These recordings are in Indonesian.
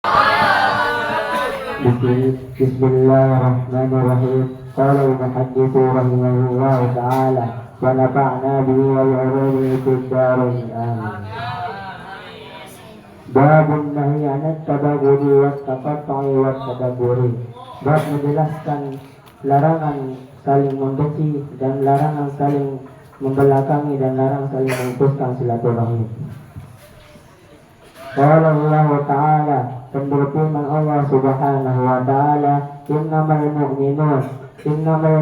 Bismillahirrahmanirrahim. Qala al-muhaddits rahimahullah ta'ala wa nafa'na bihi wa bi'ulumihi fid dharain. Amin. Babun nahyi 'anil tabaghuri wat taqattu'i wat tadabburi. Bab menjelaskan larangan saling membenci dan larangan saling membelakangi dan larangan saling memutuskan silaturahmi. Qala Allah Ta'ala, dan berfirman Allah Subhanahu wa Ta'ala, innamal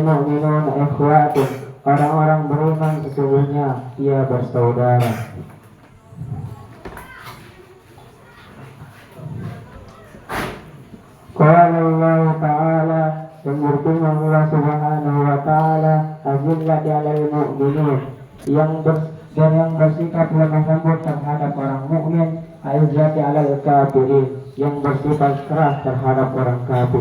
mu'minuna ikhwatun, orang-orang beriman sesungguhnya ia bersaudara. Qala Allah Ta'ala, dan berfirman Allah Subhanahu wa Ta'ala, azillati 'alal mu'minin, yang bersikap lemah lembut terhadap orang mukmin, aizzati 'alal kafirin, yang bersifat keras terhadap orang kafir.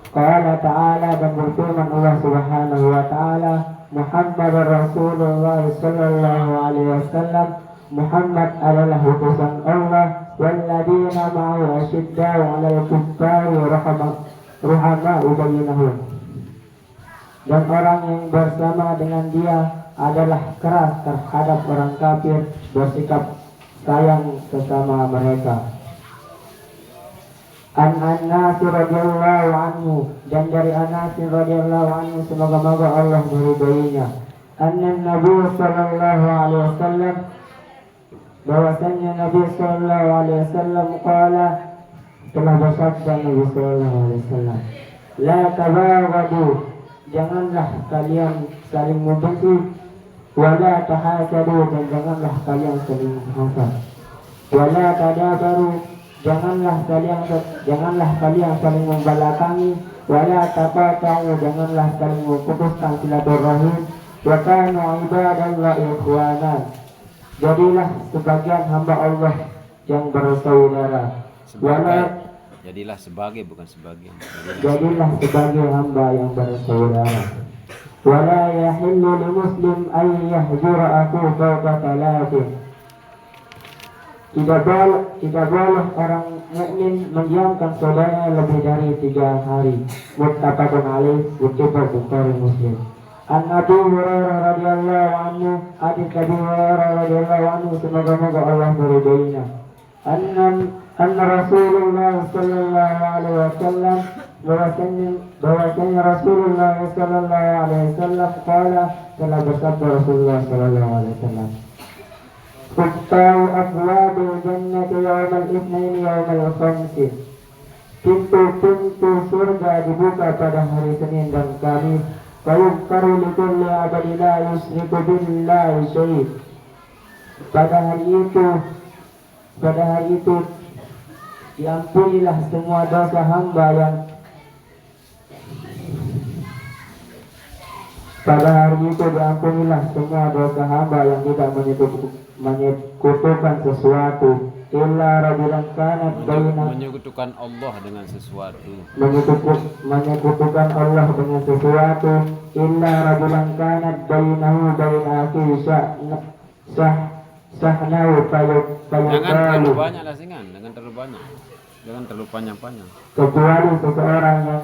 Qala ta'ala, dan berfirman Allah Subhanahu wa ta'ala, Muhammadur Rasulullah sallallahu alaihi wasallam, Muhammad adalah utusan Allah, walladzina ma'ahu asyidda'u 'alal kuffari ruhama'u bainahum, dan orang yang bersama dengan dia adalah keras terhadap orang kafir, bersikap sayang sesama mereka. An-Anas radhiyallahu anhu, dan dari Anas radhiyallahu anhu, semoga-moga Allah meridainya, anna Nabi sallallahu alaihi wasallam, bahwasanya Nabi sallallahu alaihi wasallam qala, telah bersabda Nabi sallallahu alaihi wasallam, la tabaghadu, janganlah kalian saling membenci, wala tahasadu, dan janganlah kalian saling menghasad, wala tadabaru, janganlah kalian saling membelakangi, wala taqata'u, janganlah saling memutuskan silaturahim, wa kanu ibadallahi ikhwanan, jadilah sebagian hamba Allah yang bersaudara. Jadilah sebagai, bukan sebagian. Jadilah sebagai hamba yang bersaudara. Wala yahillu li muslim an yahjura akhuhu fawqa thalathin, tidak boleh orang mukmin mendiamkan saudaranya lebih dari 3 hari. Muttafaqun alaih, ucapkan Bukhari Muslim. An Abu Hurairah radhiyallahu anhu, hadits Abu Hurairah radhiyallahu anhu, semoga-moga Allah meridainya, anna Rasulullah sallallahu alaihi wasallam, bahwasanya Rasulullah sallallahu alaihi wasallam qala, telah bersabda Rasulullah sallallahu alaihi wasallam, Tuftau abwabul jannati yawmal itsnaini yawmal khamsi, pintu-pintu surga dibuka pada hari Senin dan Kamis. Fayughfaru likulli 'abdin la yusyriku billahi syai', pada hari itu diampunilah semua dosa hamba yang tidak menyekutukan sesuatu, illa rajulan kanat baina, menyekutukan Allah dengan sesuatu, menyekutukan Allah dengan sesuatu, illa rajulan kanat bainahu baina akhihi sahnahu jangan terlalu banyak lasingan, jangan terlalu panjang-panjang, kecuali seseorang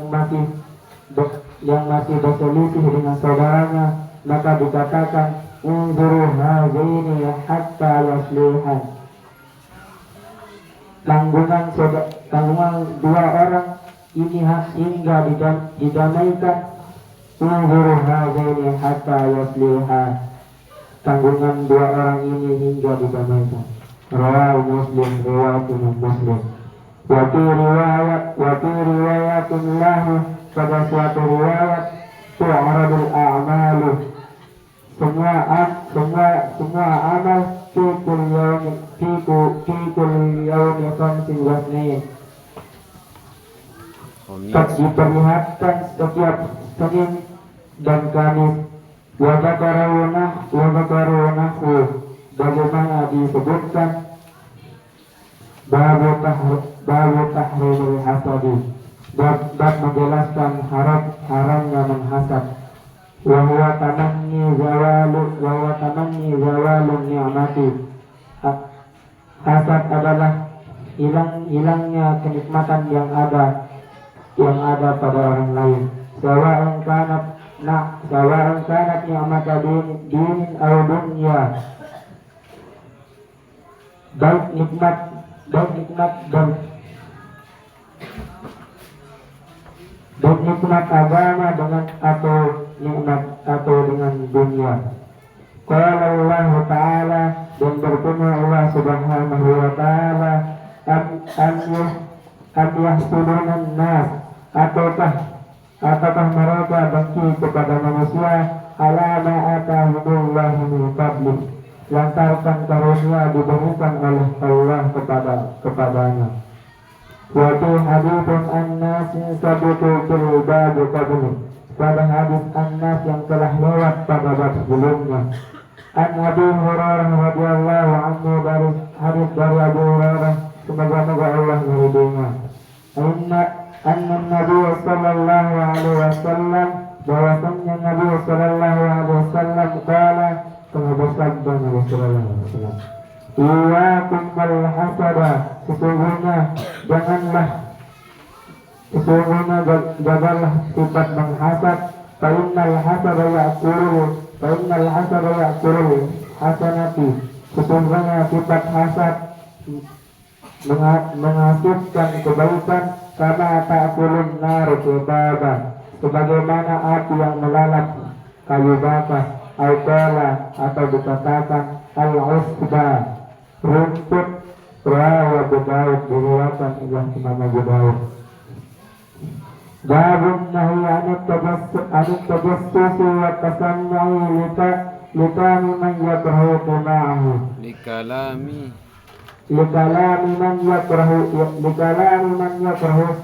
yang masih berselisih dengan saudaranya, maka dikatakan unzuru hazaini hatta yaslihan, tanggungan 2 orang ini hingga didamaikan. Unzuru hazaini hatta yaslihan, tanggungan 2 orang ini hingga didamaikan. Rawahu Muslim, riwayat Imam Muslim. Wa fi riwayatun lahu, pada suatu riwayat, tu'radul a'malu, semua amal fi kulli yawmi khamsin wa ithnain, diperlihatkan setiap Senin dan Kamis. Wa dzakarunahu, bagaimana disebutkan babu tahrimil hasadi, bab menjelaskan haramnya menghasad. Wa huwa tamanni zawalun ni'mati, hasad adalah hilangnya kenikmatan yang ada pada orang lain. Sawa'un kanat ni'mata din aw dunya. Baik nikmat agama dengan dengan dunia. Qala Allah Ta'ala, dan berfirman Allah Subhanahu wa Ta'ala, am yahsudunan nas, ataukah mereka benci kepada manusia ala ma atahumullahu min fadlih, lantaran karunia diberikan oleh Allah kepadanya. Wa fi haditsun an-nas sabutu fil bab qabli, pada hadis an-nas yang telah lewat pada bab sebelumnya. An Abi Hurairah radhiyallahu anhu, dari hadis dari Abu Hurairah, semoga Allah meridhoinya. Anna Nabi sallallahu alaihi wasallam, bahwasanya Nabi sallallahu alaihi wasallam qala, telah bersabda Nabi sallallahu alaihi wasallam, iyyakum wal hasada, sesungguhnya jagalah sifat menghasad. Fa innal hasada ya'kulu hasanati, sesungguhnya sifat hasad menghasutkan kebaikan. Kama ta'kulun naru kebaba, sebagaimana api yang melalap kayu bakar. Atau dikatakan al-usba, rumput. Rawa Abu Daud, diriwayatkan oleh Imam Abu Daud. Babun nahi anit tajassusi wa tasammu'i likami man yakrahu ma'ahu. Likalami man yakrahu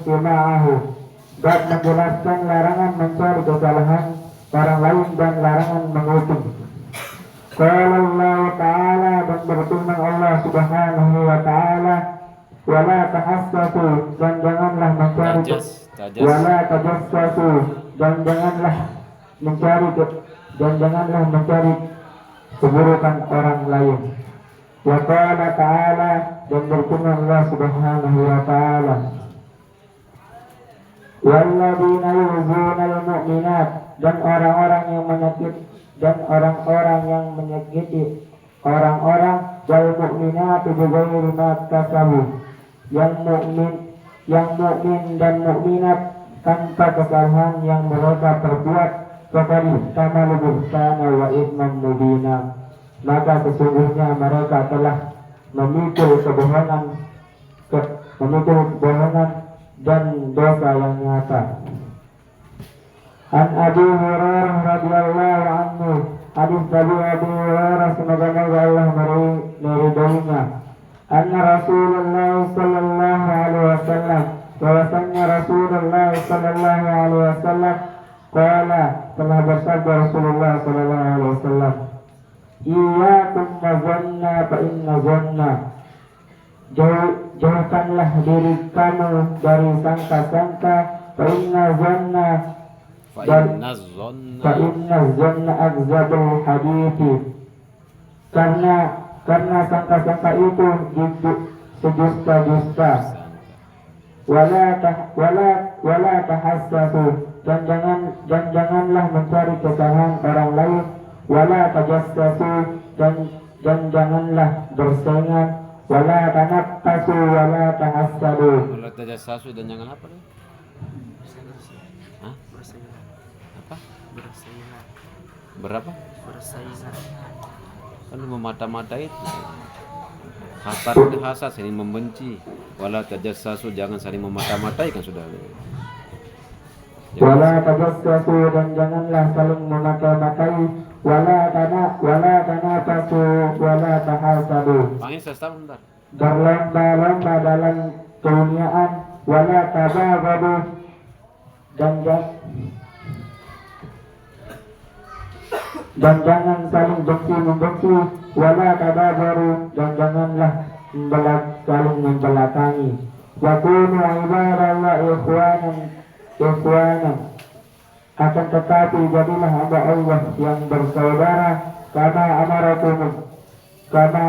ma'ahu. Bab menjelaskan larangan mencari kesalahan orang lain dan larangan mengutip. Qala Allah Ta'ala, dan berfirman Allah Subhanahu wa Ta'ala, wala tahassasu, dan janganlah mencari keburukan orang lain. Wa qala Ta'ala, dan berfirman Allah Subhanahu wa Ta'ala, walladzina yu'zuna al-mu'minat, dan orang-orang yang menyakiti orang-orang, wal mu'minatu bighairi ma kasabu, yang mukmin dan mukminat tanpa kesalahan yang mereka perbuat, kepada kamalu buhtana wa ithman mubina, maka sesungguhnya mereka telah memikul kebohongan dan dosa yang nyata. An Abi Hurairah radhiyallahu anhu, hadis dari Abu Hurairah, semoga Allah meridhoinya. Anna Rasulullah sallallahu alaihi wasallam, bahwasanya Rasulullah sallallahu alaihi wasallam qala, telah bersabda Rasulullah sallallahu alaihi wasallam, iyyakum wazanna fa inna zanna, jauhkanlah diri kamu dari sangka-sangka. Fa inna zanna akzabul hadithi, karena sangka-sangka itu sedusta-dusta. Wala tahassasu, dan janganlah mencari kesalahan orang lain. Wala tajassasu, dan janganlah bersaingan. Wala tanaffasu wala tahassadu. Wala tajassasu, dan jangan apa nih? Berapa? Kan memata-mata itu. Hasad saling membenci. Wala tajassasu, jangan saling memata-matai, kan sudah. Wala tajassasu, dan janganlah saling memata-matai. Wala tanafasu wala tahasadu. Panggil sesama bentar. Berlomba-lomba dalam kemuliaan. Wala tabaghadu, dan jangan saling benci-membenci. Wala tadabaru, dan janganlah saling membelakangi. Wa kunu ibadallahi ikhwanan, akan tetapi jadilah hamba Allah yang bersaudara. Kama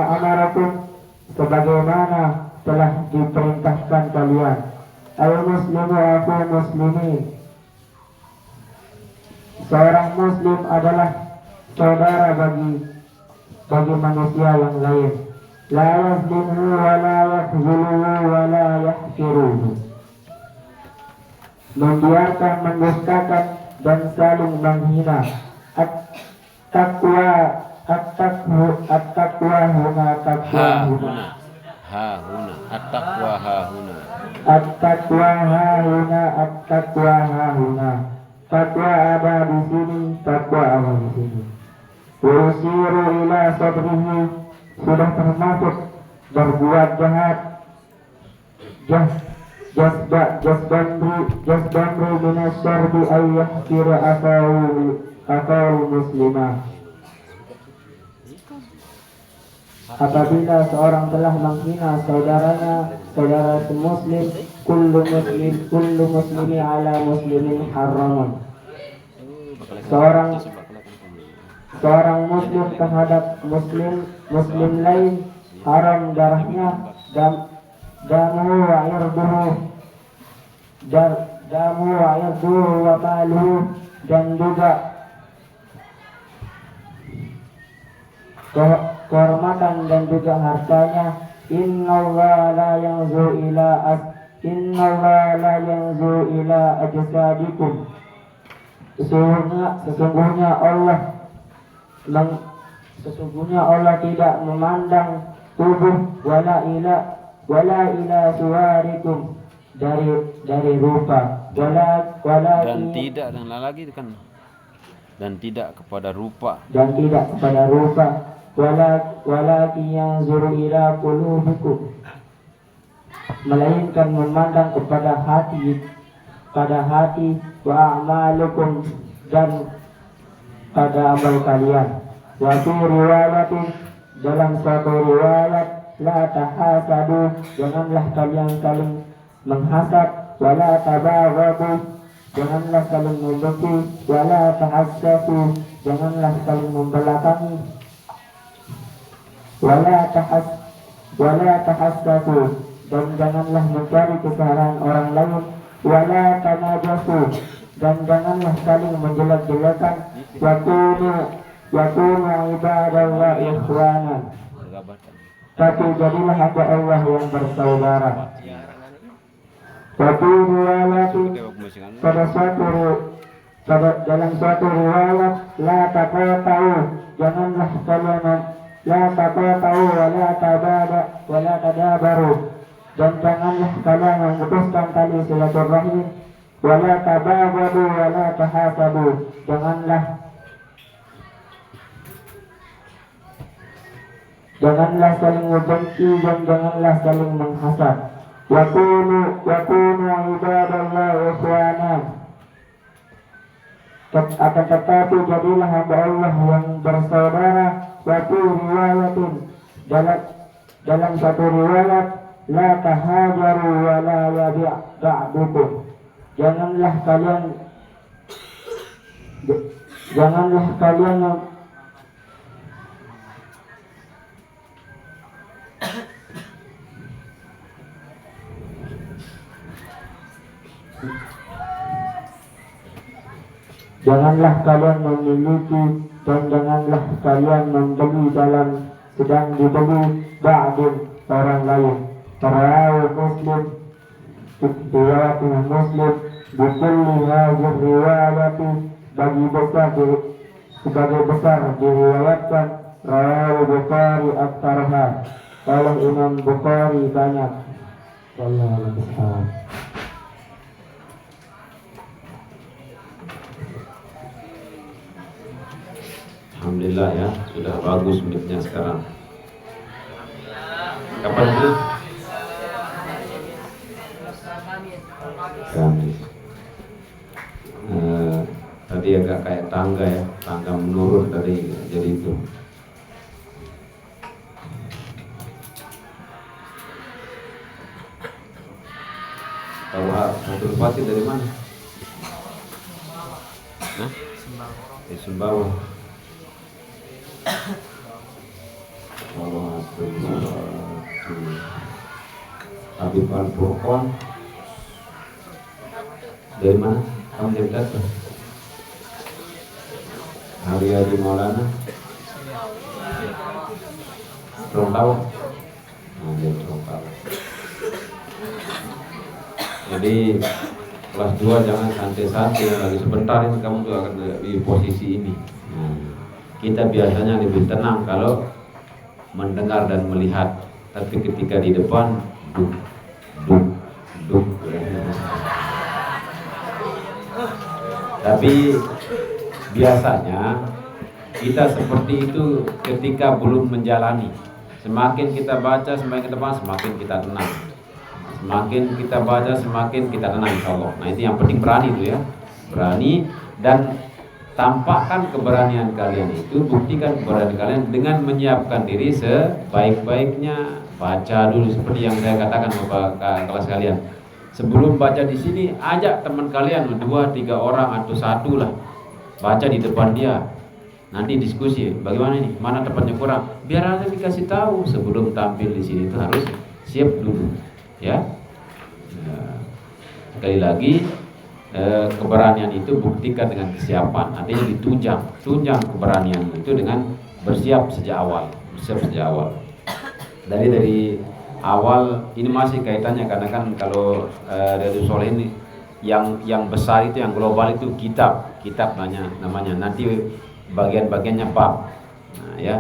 amarakum, sebagaimana telah diperintahkan kalian. Al-muslimu aku muslimin. Seorang muslim adalah saudara bagi manusia yang lain. La yazlimu wa la yakhzuluhu wa la yahkiruhu. Membiarkan, mendustakan dan saling menghina. At-taqwa huna taqwa huna. Ha huna. At-taqwa ha huna. At-taqwa huna, at-taqwa huna. Takwa ada di sini, takwa ada di sini. Usiru ila sabrihi, sudah termasuk berbuat jahat. Jasbamri minas syarbi ayyah kira akau muslimah. Apabila seorang telah menghina saudaranya, saudara semuslim, kullu muslimi ala muslimin haramun. Seorang muslim terhadap muslim lain haram darahnya, damu wa irduhu wa maluhu, dan juga kehormatan dan juga hartanya. Innallaha la yanzuru ila ajsadikum. Sesungguhnya Allah tidak memandang tubuh, wala ila suwarikum, dari rupa, Dan tidak, dan lagi kan, dan tidak kepada rupa. Walakin yanzuru ila qulubikum, melainkan memandang kepada hati, wa a'malukum, dan pada amal kalian. Wa fi riwayatin, dalam suatu riwayat, la tahasadu, janganlah kalian saling menghasad, wala tabaghadu, janganlah saling membenci, wala tahassasu, janganlah saling membelakangi, wala tahassasu, dan janganlah mencari kesalahan orang lain, wala tanajasu, dan janganlah saling menjelek-jelekan. Yakunu ibadallah ikhwanan, tapi jadilah hamba Allah yang bersaudara. Tapi riwayatin, dalam suatu riwayat, la taqata'u, janganlah kalian, la taqata'u wala tadabaru, dan janganlah kalian memutuskan tali silaturahim, wala tabaghadu wala tahasadu, janganlah saling membenci dan janganlah saling menghasad. Yakunu ibadallah ikhwanan, akan tetapi jadilah hamba Allah yang bersaudara. Suatu riwayatin, dalam satu riwayat, la tahajaru wa la yabi' ba'dukum, janganlah kalian janganlah kalian memiliki dan janganlah kalian membeli sedang dibeli ba'dun, orang lain. Rawahu Muslim, riwayat Muslim, bikulli hadhihi riwayati, sebagai besar diriwayatkan. Rawahu Bukhari aktsarha, oleh Imam Bukhari banyak. Wallahu a'lam. Alhamdulillah ya, sudah bagus menitnya sekarang. Kapan itu? Kamis. Tadi agak kayak tangga ya, tangga menurun tadi, jadi itu. Tahu Abdul Fatih dari mana? Hah? Di Sumbawa. Allah Abdul Fatih. Habib Al Furqan. Dari mana? Kamu dari Tata? Haryadi Maulana. Trontawa. Nah, dia Trontawa. Jadi kelas 2 jangan santai-santai, lagi sebentar ini kamu tuh akan di posisi ini. Kita biasanya lebih tenang kalau mendengar dan melihat, tapi ketika di depan duk duk duk. Tapi biasanya kita seperti itu ketika belum menjalani. Semakin kita baca, semakin ke depan, semakin kita tenang. Semakin kita baca, semakin kita tenang, insya Allah. Nah itu yang penting, berani itu ya, berani. Dan tampakkan keberanian kalian itu, buktikan keberanian kalian dengan menyiapkan diri sebaik-baiknya. Baca dulu seperti yang saya katakan kepada kelas kalian. Sebelum baca di sini, ajak teman kalian 2-3 orang atau 1 lah, baca di depan dia. Nanti diskusi, bagaimana ini, mana tempatnya kurang. Biar Anda dikasih tahu sebelum tampil di sini itu harus siap dulu, ya. Sekali lagi, keberanian itu buktikan dengan kesiapan. Artinya tunjang keberanian itu dengan bersiap sejak awal. Dari awal ini masih kaitannya, karena kan kalau dari Soleh ini yang besar itu, yang global itu kitab namanya. Nanti bagian-bagiannya bab. Nah, ya.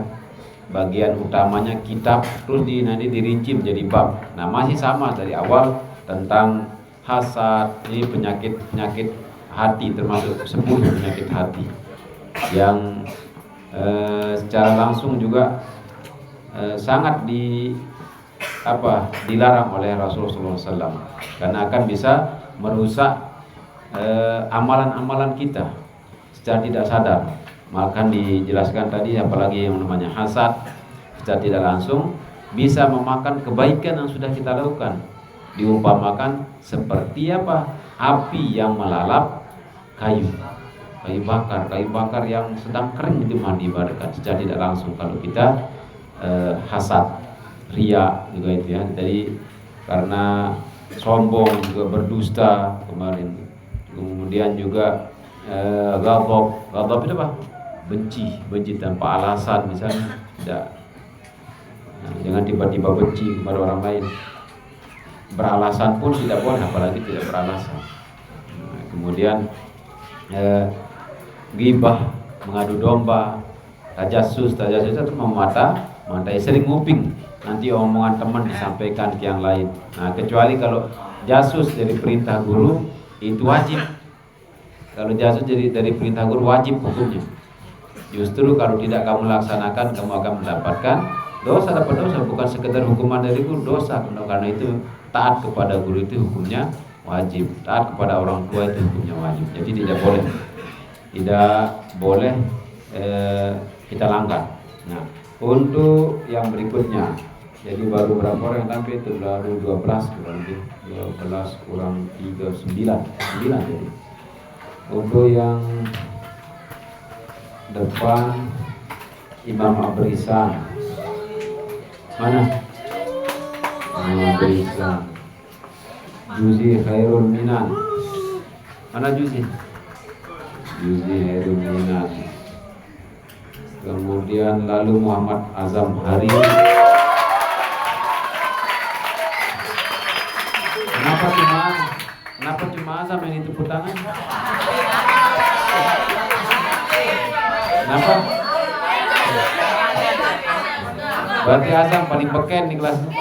Bagian utamanya kitab, terus nanti dirinci menjadi bab. Nah, masih sama dari awal tentang hasad, ini penyakit hati, termasuk 10 penyakit hati yang secara langsung juga sangat dilarang oleh Rasulullah SAW, karena akan bisa merusak amalan-amalan kita secara tidak sadar. Maka dijelaskan tadi, apalagi yang namanya hasad secara tidak langsung bisa memakan kebaikan yang sudah kita lakukan. Diumpamakan seperti apa? Api yang melalap kayu bakar yang sedang kering itu diibaratkan secara tidak langsung kalau kita hasad, riya juga itu ya. Jadi karena sombong juga, berdusta kemarin, kemudian juga ghadab itu apa? Benci tanpa alasan misalnya, tidak. Nah, jangan tiba-tiba benci kepada orang lain. Beralasan pun tidak boleh, apalagi tidak beralasan. Nah, kemudian ghibah, mengadu domba, tajasus itu mematai, sering nguping, nanti omongan teman disampaikan ke yang lain. Nah, kecuali kalau jasus dari perintah guru itu wajib. Kalau jasus dari perintah guru wajib hukumnya. Justru kalau tidak kamu laksanakan, kamu akan mendapatkan dosa, bukan sekedar hukuman dari guru, dosa. Karena itu taat kepada guru itu hukumnya wajib, taat kepada orang tua itu hukumnya wajib. Jadi tidak boleh kita langgar. Nah, untuk yang berikutnya, jadi baru berapa orang yang tampil itu? Baru 12 kurang 3, 9 jadi. Untuk yang depan, Imam Abrisan mana? Abrisan Juzi Khairul Minan mana Juzi Khairul Minan. Kemudian lalu Muhammad Azam Hari. Kenapa cuma Azam yang ditepuk tangan? Kenapa? Berarti Azam paling beken di kelas 4.